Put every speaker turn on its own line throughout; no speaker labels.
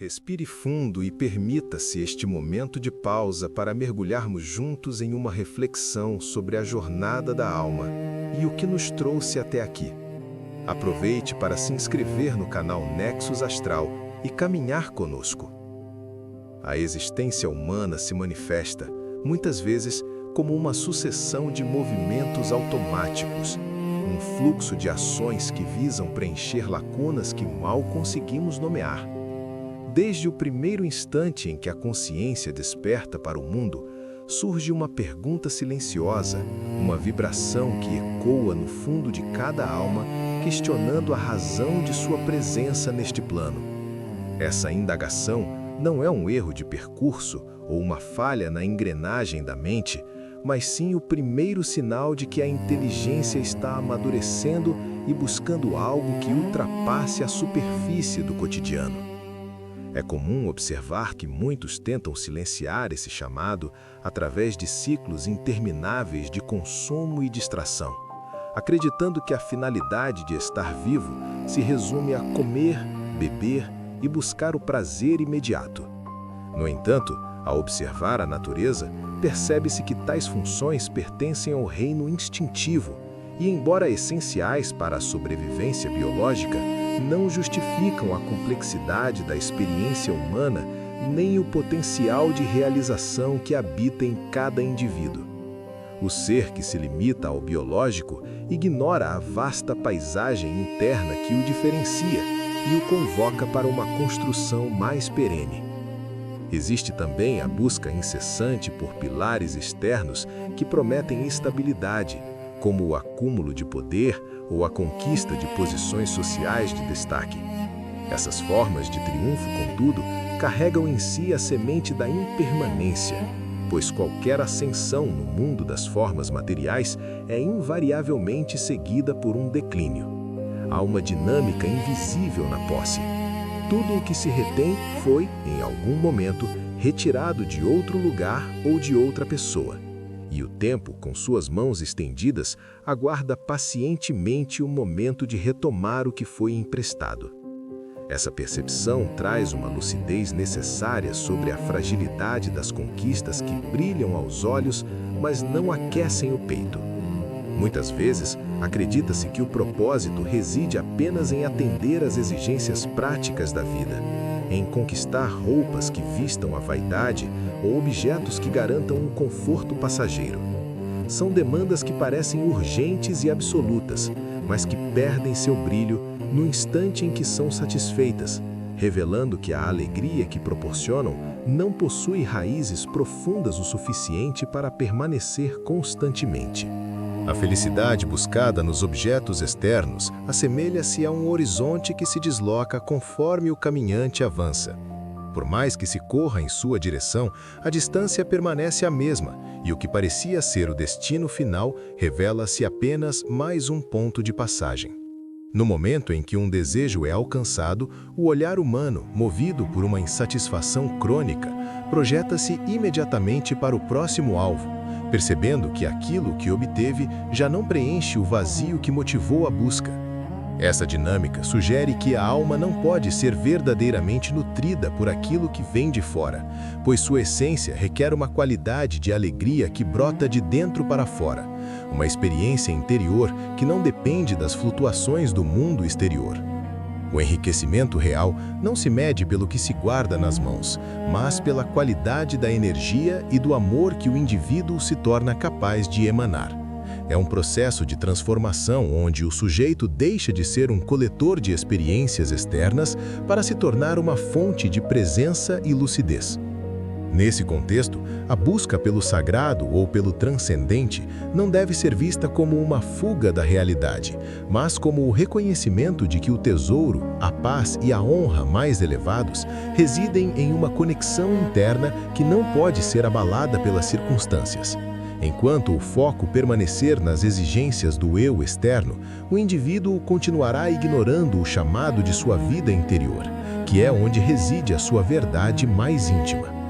Respire fundo e permita-se este momento de pausa para mergulharmos juntos em uma reflexão sobre a jornada da alma e o que nos trouxe até aqui. Aproveite para se inscrever no canal Nexus Astral e caminhar conosco. A existência humana se manifesta, muitas vezes, como uma sucessão de movimentos automáticos, um fluxo de ações que visam preencher lacunas que mal conseguimos nomear. Desde o primeiro instante em que a consciência desperta para o mundo, surge uma pergunta silenciosa, uma vibração que ecoa no fundo de cada alma, questionando a razão de sua presença neste plano. Essa indagação não é um erro de percurso ou uma falha na engrenagem da mente, mas sim o primeiro sinal de que a inteligência está amadurecendo e buscando algo que ultrapasse a superfície do cotidiano. É comum observar que muitos tentam silenciar esse chamado através de ciclos intermináveis de consumo e distração, acreditando que a finalidade de estar vivo se resume a comer, beber e buscar o prazer imediato. No entanto, ao observar a natureza, percebe-se que tais funções pertencem ao reino instintivo e, embora essenciais para a sobrevivência biológica, não justificam a complexidade da experiência humana nem o potencial de realização que habita em cada indivíduo. O ser que se limita ao biológico ignora a vasta paisagem interna que o diferencia e o convoca para uma construção mais perene. Existe também a busca incessante por pilares externos que prometem estabilidade, como o acúmulo de poder ou a conquista de posições sociais de destaque. Essas formas de triunfo, contudo, carregam em si a semente da impermanência, pois qualquer ascensão no mundo das formas materiais é invariavelmente seguida por um declínio. Há uma dinâmica invisível na posse. Tudo o que se retém foi, em algum momento, retirado de outro lugar ou de outra pessoa. E o tempo, com suas mãos estendidas, aguarda pacientemente o momento de retomar o que foi emprestado. Essa percepção traz uma lucidez necessária sobre a fragilidade das conquistas que brilham aos olhos, mas não aquecem o peito. Muitas vezes, acredita-se que o propósito reside apenas em atender às exigências práticas da vida, em conquistar roupas que vistam a vaidade ou objetos que garantam um conforto passageiro. São demandas que parecem urgentes e absolutas, mas que perdem seu brilho no instante em que são satisfeitas, revelando que a alegria que proporcionam não possui raízes profundas o suficiente para permanecer constantemente. A felicidade buscada nos objetos externos assemelha-se a um horizonte que se desloca conforme o caminhante avança. Por mais que se corra em sua direção, a distância permanece a mesma, e o que parecia ser o destino final revela-se apenas mais um ponto de passagem. No momento em que um desejo é alcançado, o olhar humano, movido por uma insatisfação crônica, projeta-se imediatamente para o próximo alvo, percebendo que aquilo que obteve já não preenche o vazio que motivou a busca. Essa dinâmica sugere que a alma não pode ser verdadeiramente nutrida por aquilo que vem de fora, pois sua essência requer uma qualidade de alegria que brota de dentro para fora, uma experiência interior que não depende das flutuações do mundo exterior. O enriquecimento real não se mede pelo que se guarda nas mãos, mas pela qualidade da energia e do amor que o indivíduo se torna capaz de emanar. É um processo de transformação onde o sujeito deixa de ser um coletor de experiências externas para se tornar uma fonte de presença e lucidez. Nesse contexto, a busca pelo sagrado ou pelo transcendente não deve ser vista como uma fuga da realidade, mas como o reconhecimento de que o tesouro, a paz e a honra mais elevados residem em uma conexão interna que não pode ser abalada pelas circunstâncias. Enquanto o foco permanecer nas exigências do eu externo, o indivíduo continuará ignorando o chamado de sua vida interior, que é onde reside a sua verdade mais íntima.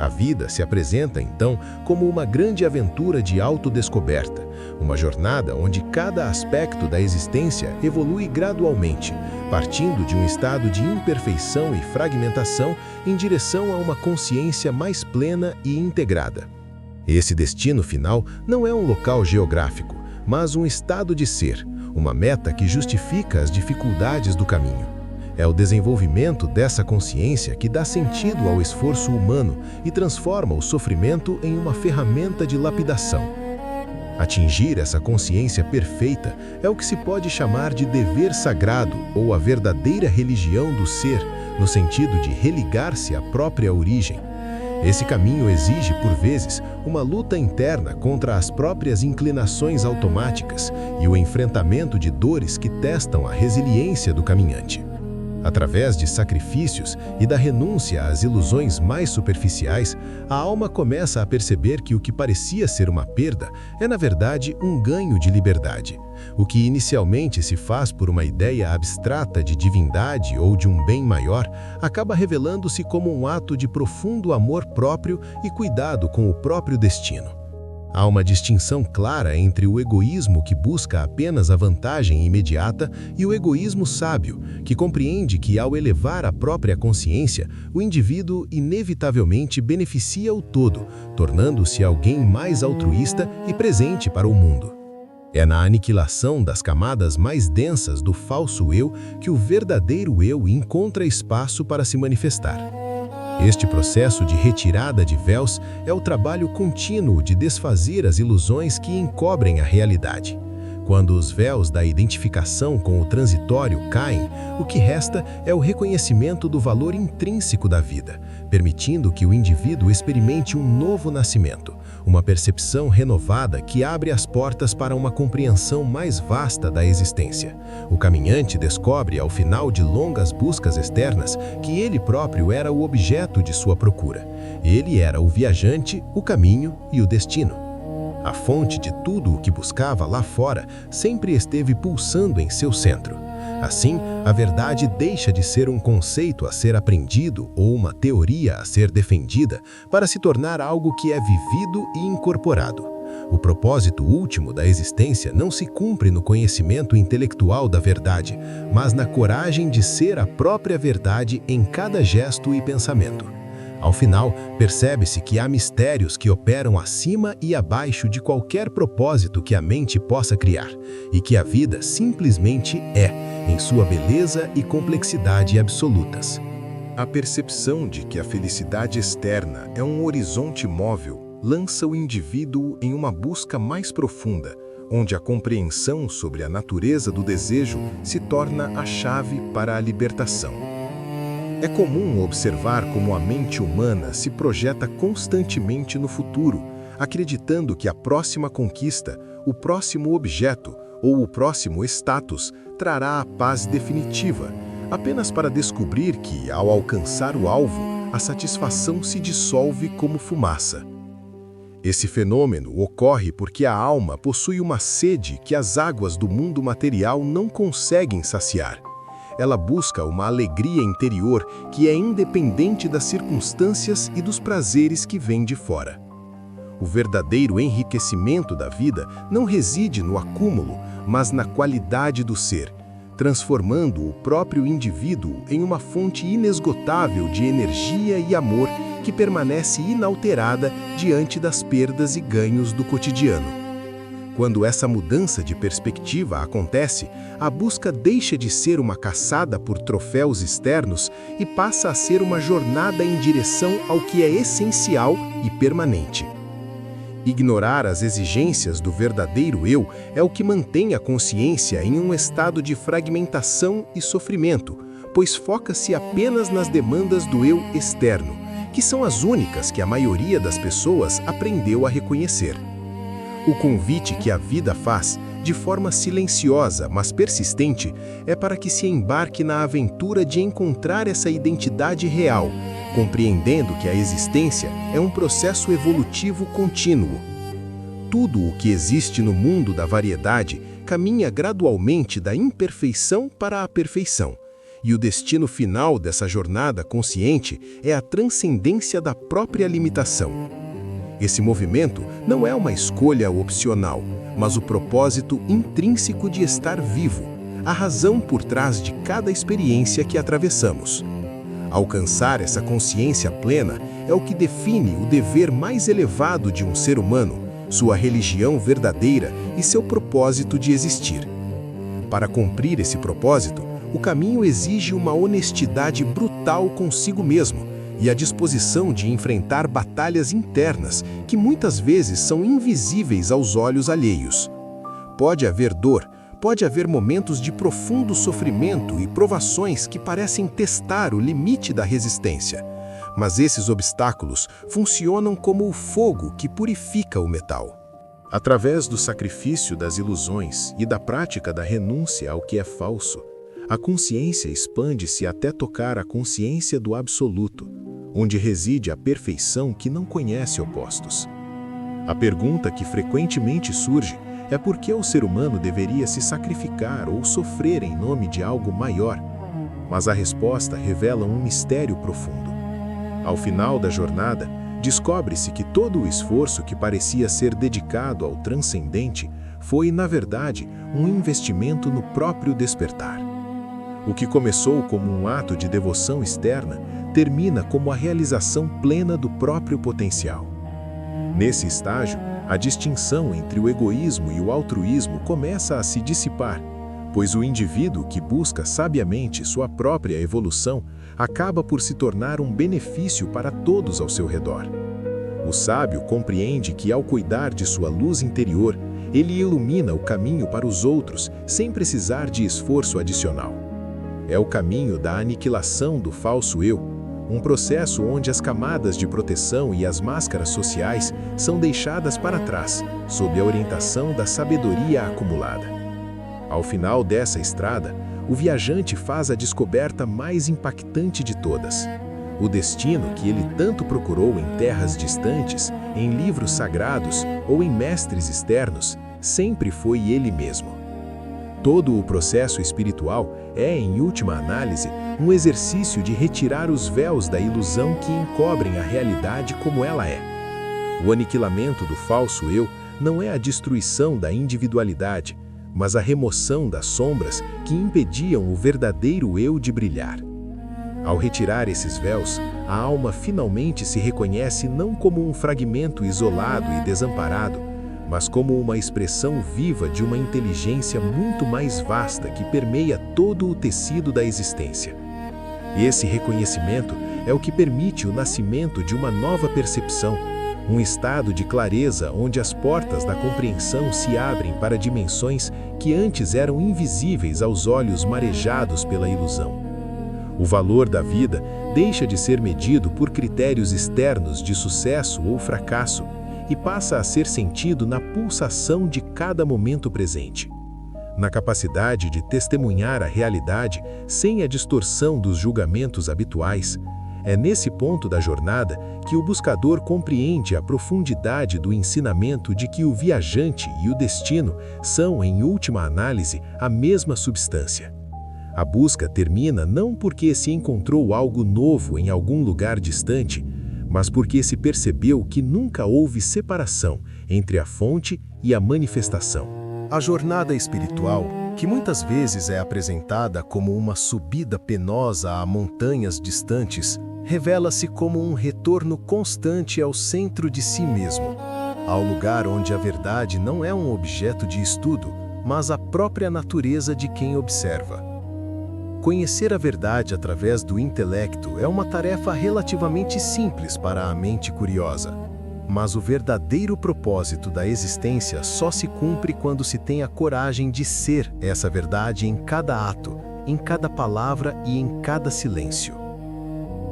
A vida se apresenta, então, como uma grande aventura de autodescoberta, uma jornada onde cada aspecto da existência evolui gradualmente, partindo de um estado de imperfeição e fragmentação em direção a uma consciência mais plena e integrada. Esse destino final não é um local geográfico, mas um estado de ser, uma meta que justifica as dificuldades do caminho. É o desenvolvimento dessa consciência que dá sentido ao esforço humano e transforma o sofrimento em uma ferramenta de lapidação. Atingir essa consciência perfeita é o que se pode chamar de dever sagrado ou a verdadeira religião do ser, no sentido de religar-se à própria origem. Esse caminho exige, por vezes, uma luta interna contra as próprias inclinações automáticas e o enfrentamento de dores que testam a resiliência do caminhante. Através de sacrifícios e da renúncia às ilusões mais superficiais, a alma começa a perceber que o que parecia ser uma perda é, na verdade, um ganho de liberdade. O que inicialmente se faz por uma ideia abstrata de divindade ou de um bem maior, acaba revelando-se como um ato de profundo amor próprio e cuidado com o próprio destino. Há uma distinção clara entre o egoísmo que busca apenas a vantagem imediata e o egoísmo sábio, que compreende que, ao elevar a própria consciência, o indivíduo inevitavelmente beneficia o todo, tornando-se alguém mais altruísta e presente para o mundo. É na aniquilação das camadas mais densas do falso eu que o verdadeiro eu encontra espaço para se manifestar. Este processo de retirada de véus é o trabalho contínuo de desfazer as ilusões que encobrem a realidade. Quando os véus da identificação com o transitório caem, o que resta é o reconhecimento do valor intrínseco da vida, permitindo que o indivíduo experimente um novo nascimento, uma percepção renovada que abre as portas para uma compreensão mais vasta da existência. O caminhante descobre, ao final de longas buscas externas, que ele próprio era o objeto de sua procura. Ele era o viajante, o caminho e o destino. A fonte de tudo o que buscava lá fora sempre esteve pulsando em seu centro. Assim, a verdade deixa de ser um conceito a ser aprendido ou uma teoria a ser defendida para se tornar algo que é vivido e incorporado. O propósito último da existência não se cumpre no conhecimento intelectual da verdade, mas na coragem de ser a própria verdade em cada gesto e pensamento. Ao final, percebe-se que há mistérios que operam acima e abaixo de qualquer propósito que a mente possa criar, e que a vida simplesmente é, em sua beleza e complexidade absolutas. A percepção de que a felicidade externa é um horizonte móvel lança o indivíduo em uma busca mais profunda, onde a compreensão sobre a natureza do desejo se torna a chave para a libertação. É comum observar como a mente humana se projeta constantemente no futuro, acreditando que a próxima conquista, o próximo objeto ou o próximo status trará a paz definitiva, apenas para descobrir que, ao alcançar o alvo, a satisfação se dissolve como fumaça. Esse fenômeno ocorre porque a alma possui uma sede que as águas do mundo material não conseguem saciar. Ela busca uma alegria interior que é independente das circunstâncias e dos prazeres que vêm de fora. O verdadeiro enriquecimento da vida não reside no acúmulo, mas na qualidade do ser, transformando o próprio indivíduo em uma fonte inesgotável de energia e amor que permanece inalterada diante das perdas e ganhos do cotidiano. Quando essa mudança de perspectiva acontece, a busca deixa de ser uma caçada por troféus externos e passa a ser uma jornada em direção ao que é essencial e permanente. Ignorar as exigências do verdadeiro eu é o que mantém a consciência em um estado de fragmentação e sofrimento, pois foca-se apenas nas demandas do eu externo, que são as únicas que a maioria das pessoas aprendeu a reconhecer. O convite que a vida faz, de forma silenciosa, mas persistente, é para que se embarque na aventura de encontrar essa identidade real, compreendendo que a existência é um processo evolutivo contínuo. Tudo o que existe no mundo da variedade caminha gradualmente da imperfeição para a perfeição, E o destino final dessa jornada consciente é a transcendência da própria limitação. Esse movimento não é uma escolha opcional, mas o propósito intrínseco de estar vivo, a razão por trás de cada experiência que atravessamos. Alcançar essa consciência plena é o que define o dever mais elevado de um ser humano, sua religião verdadeira e seu propósito de existir. Para cumprir esse propósito, o caminho exige uma honestidade brutal consigo mesmo e a disposição de enfrentar batalhas internas que muitas vezes são invisíveis aos olhos alheios. Pode haver dor, pode haver momentos de profundo sofrimento e provações que parecem testar o limite da resistência. Mas esses obstáculos funcionam como o fogo que purifica o metal. Através do sacrifício das ilusões e da prática da renúncia ao que é falso, a consciência expande-se até tocar a consciência do absoluto, onde reside a perfeição que não conhece opostos. A pergunta que frequentemente surge é por que o ser humano deveria se sacrificar ou sofrer em nome de algo maior, mas a resposta revela um mistério profundo. Ao final da jornada, descobre-se que todo o esforço que parecia ser dedicado ao transcendente foi, na verdade, um investimento no próprio despertar. O que começou como um ato de devoção externa termina como a realização plena do próprio potencial. Nesse estágio, a distinção entre o egoísmo e o altruísmo começa a se dissipar, pois o indivíduo que busca sabiamente sua própria evolução acaba por se tornar um benefício para todos ao seu redor. O sábio compreende que, ao cuidar de sua luz interior, ele ilumina o caminho para os outros sem precisar de esforço adicional. É o caminho da aniquilação do falso eu, um processo onde as camadas de proteção e as máscaras sociais são deixadas para trás, sob a orientação da sabedoria acumulada. Ao final dessa estrada, o viajante faz a descoberta mais impactante de todas. O destino que ele tanto procurou em terras distantes, em livros sagrados ou em mestres externos, sempre foi ele mesmo. Todo o processo espiritual é, em última análise, um exercício de retirar os véus da ilusão que encobrem a realidade como ela é. O aniquilamento do falso eu não é a destruição da individualidade, mas a remoção das sombras que impediam o verdadeiro eu de brilhar. Ao retirar esses véus, a alma finalmente se reconhece não como um fragmento isolado e desamparado, mas como uma expressão viva de uma inteligência muito mais vasta que permeia todo o tecido da existência. Esse reconhecimento é o que permite o nascimento de uma nova percepção, um estado de clareza onde as portas da compreensão se abrem para dimensões que antes eram invisíveis aos olhos marejados pela ilusão. O valor da vida deixa de ser medido por critérios externos de sucesso ou fracasso e passa a ser sentido na pulsação de cada momento presente, na capacidade de testemunhar a realidade sem a distorção dos julgamentos habituais. É nesse ponto da jornada que o buscador compreende a profundidade do ensinamento de que o viajante e o destino são, em última análise, a mesma substância. A busca termina não porque se encontrou algo novo em algum lugar distante, mas porque se percebeu que nunca houve separação entre a fonte e a manifestação. A jornada espiritual, que muitas vezes é apresentada como uma subida penosa a montanhas distantes, revela-se como um retorno constante ao centro de si mesmo, ao lugar onde a verdade não é um objeto de estudo, mas a própria natureza de quem observa. Conhecer a verdade através do intelecto é uma tarefa relativamente simples para a mente curiosa, mas o verdadeiro propósito da existência só se cumpre quando se tem a coragem de ser essa verdade em cada ato, em cada palavra e em cada silêncio.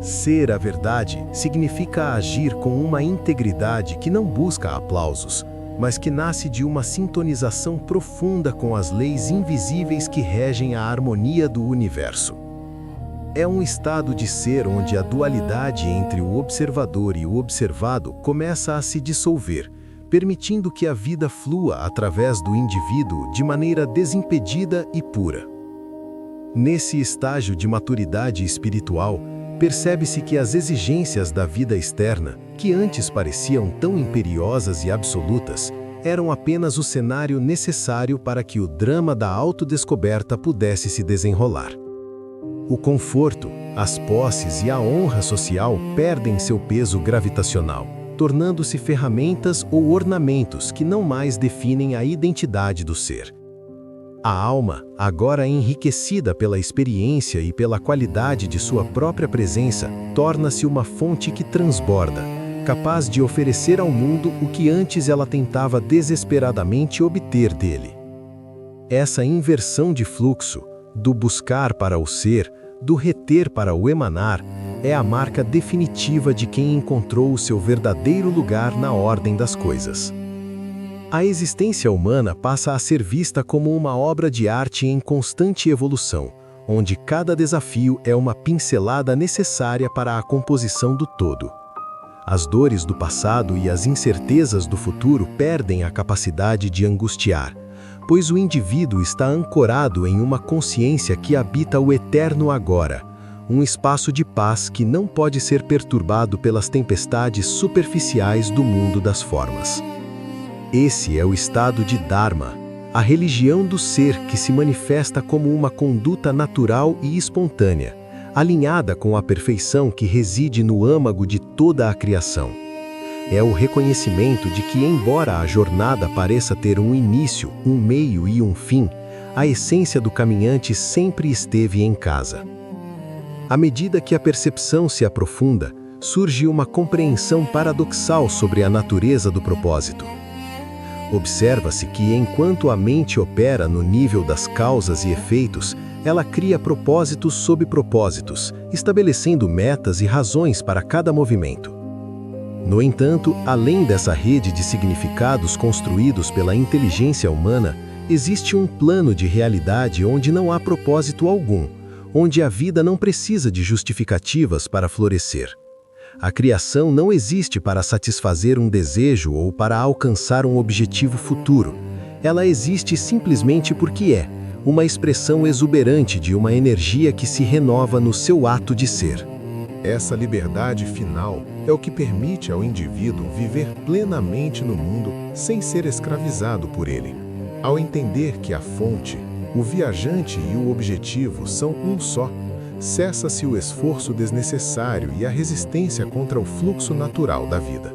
Ser a verdade significa agir com uma integridade que não busca aplausos, mas que nasce de uma sintonização profunda com as leis invisíveis que regem a harmonia do universo. É um estado de ser onde a dualidade entre o observador e o observado começa a se dissolver, permitindo que a vida flua através do indivíduo de maneira desimpedida e pura.
Nesse estágio de maturidade espiritual, percebe-se que as exigências da vida externa, que antes pareciam tão imperiosas e absolutas, eram apenas o cenário necessário para que o drama da autodescoberta pudesse se desenrolar. O conforto, as posses e a honra social perdem seu peso gravitacional, tornando-se ferramentas ou ornamentos que não mais definem a identidade do ser. A alma, agora enriquecida pela experiência e pela qualidade de sua própria presença, torna-se uma fonte que transborda, capaz de oferecer ao mundo o que antes ela tentava desesperadamente obter dele. Essa inversão de fluxo, do buscar para o ser, do reter para o emanar, é a marca definitiva de quem encontrou o seu verdadeiro lugar na ordem das coisas. A existência humana passa a ser vista como uma obra de arte em constante evolução, onde cada desafio é uma pincelada necessária para a composição do todo. As dores do passado e as incertezas do futuro perdem a capacidade de angustiar, pois o indivíduo está ancorado em uma consciência que habita o eterno agora, um espaço de paz que não pode ser perturbado pelas tempestades superficiais do mundo das formas. Esse é o estado de Dharma, a religião do ser que se manifesta como uma conduta natural e espontânea, alinhada com a perfeição que reside no âmago de toda a criação. É o reconhecimento de que, embora a jornada pareça ter um início, um meio e um fim, a essência do caminhante sempre esteve em casa. À medida que a percepção se aprofunda, surge uma compreensão paradoxal sobre a natureza do propósito. Observa-se que, enquanto a mente opera no nível das causas e efeitos, ela cria propósitos sob propósitos, estabelecendo metas e razões para cada movimento. No entanto, além dessa rede de significados construídos pela inteligência humana, existe um plano de realidade onde não há propósito algum, onde a vida não precisa de justificativas para florescer. A criação não existe para satisfazer um desejo ou para alcançar um objetivo futuro. Ela existe simplesmente porque é, uma expressão exuberante de uma energia que se renova no seu ato de ser.
Essa liberdade final é o que permite ao indivíduo viver plenamente no mundo sem ser escravizado por ele. Ao entender que a fonte, o viajante e o objetivo são um só, cessa-se o esforço desnecessário e a resistência contra o fluxo natural da vida.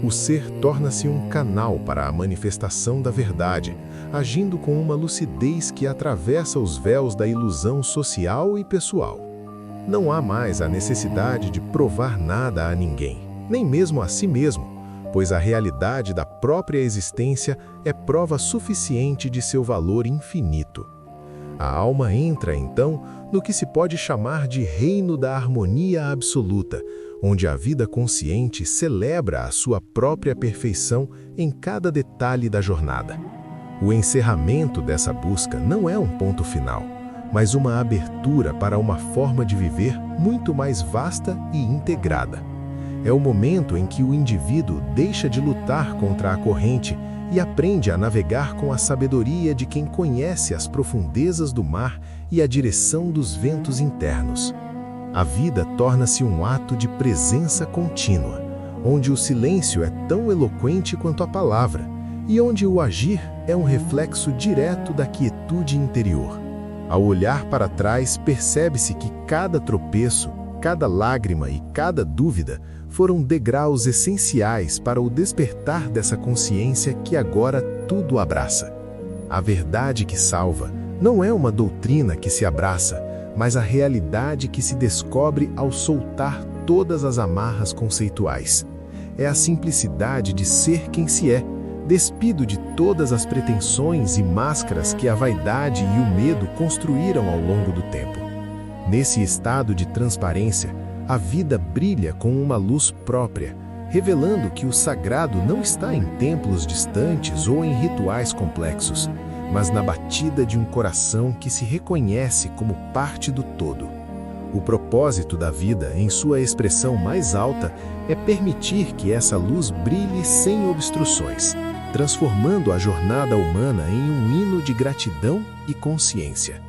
O ser torna-se um canal para a manifestação da verdade, agindo com uma lucidez que atravessa os véus da ilusão social e pessoal. Não há mais a necessidade de provar nada a ninguém, nem mesmo a si mesmo, pois a realidade da própria existência é prova suficiente de seu valor infinito. A alma entra, então, no que se pode chamar de reino da harmonia absoluta, onde a vida consciente celebra a sua própria perfeição em cada detalhe da jornada. O encerramento dessa busca não é um ponto final, mas uma abertura para uma forma de viver muito mais vasta e integrada. É o momento em que o indivíduo deixa de lutar contra a corrente e aprende a navegar com a sabedoria de quem conhece as profundezas do mar e a direção dos ventos internos. A vida torna-se um ato de presença contínua, onde o silêncio é tão eloquente quanto a palavra, e onde o agir é um reflexo direto da quietude interior. Ao olhar para trás, percebe-se que cada tropeço, cada lágrima e cada dúvida foram degraus essenciais para o despertar dessa consciência que agora tudo abraça. A verdade que salva não é uma doutrina que se abraça, mas a realidade que se descobre ao soltar todas as amarras conceituais. É a simplicidade de ser quem se é, despido de todas as pretensões e máscaras que a vaidade e o medo construíram ao longo do tempo. Nesse estado de transparência, a vida brilha com uma luz própria, revelando que o sagrado não está em templos distantes ou em rituais complexos, mas na batida de um coração que se reconhece como parte do todo. O propósito da vida, em sua expressão mais alta, é permitir que essa luz brilhe sem obstruções, transformando a jornada humana em um hino de gratidão e consciência.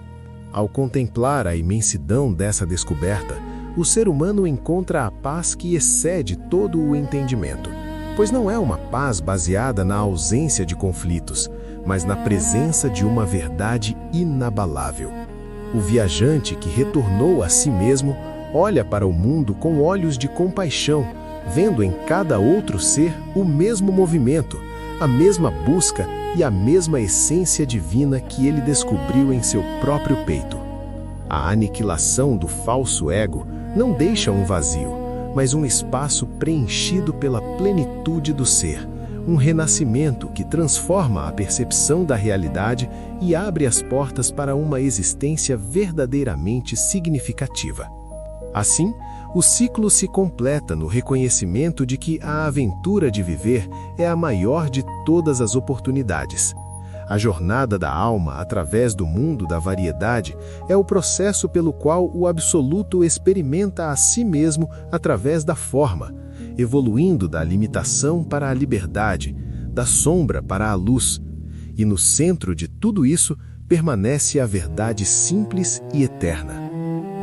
Ao contemplar a imensidão dessa descoberta, o ser humano encontra a paz que excede todo o entendimento, pois não é uma paz baseada na ausência de conflitos, mas na presença de uma verdade inabalável. O viajante que retornou a si mesmo olha para o mundo com olhos de compaixão, vendo em cada outro ser o mesmo movimento, a mesma busca e a mesma essência divina que ele descobriu em seu próprio peito. A aniquilação do falso ego não deixa um vazio, mas um espaço preenchido pela plenitude do ser, um renascimento que transforma a percepção da realidade e abre as portas para uma existência verdadeiramente significativa. Assim, o ciclo se completa no reconhecimento de que a aventura de viver é a maior de todas as oportunidades. A jornada da alma através do mundo da variedade é o processo pelo qual o absoluto experimenta a si mesmo através da forma, evoluindo da limitação para a liberdade, da sombra para a luz. E no centro de tudo isso permanece a verdade simples e eterna.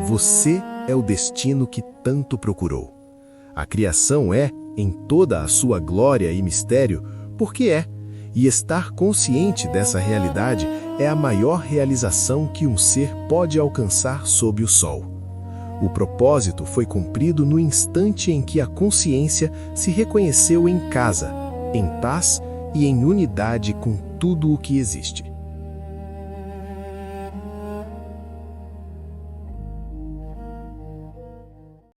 Você é o destino que tanto procurou. A criação é, em toda a sua glória e mistério, porque é, e estar consciente dessa realidade é a maior realização que um ser pode alcançar sob o sol. O propósito foi cumprido no instante em que a consciência se reconheceu em casa, em paz e em unidade com tudo o que existe.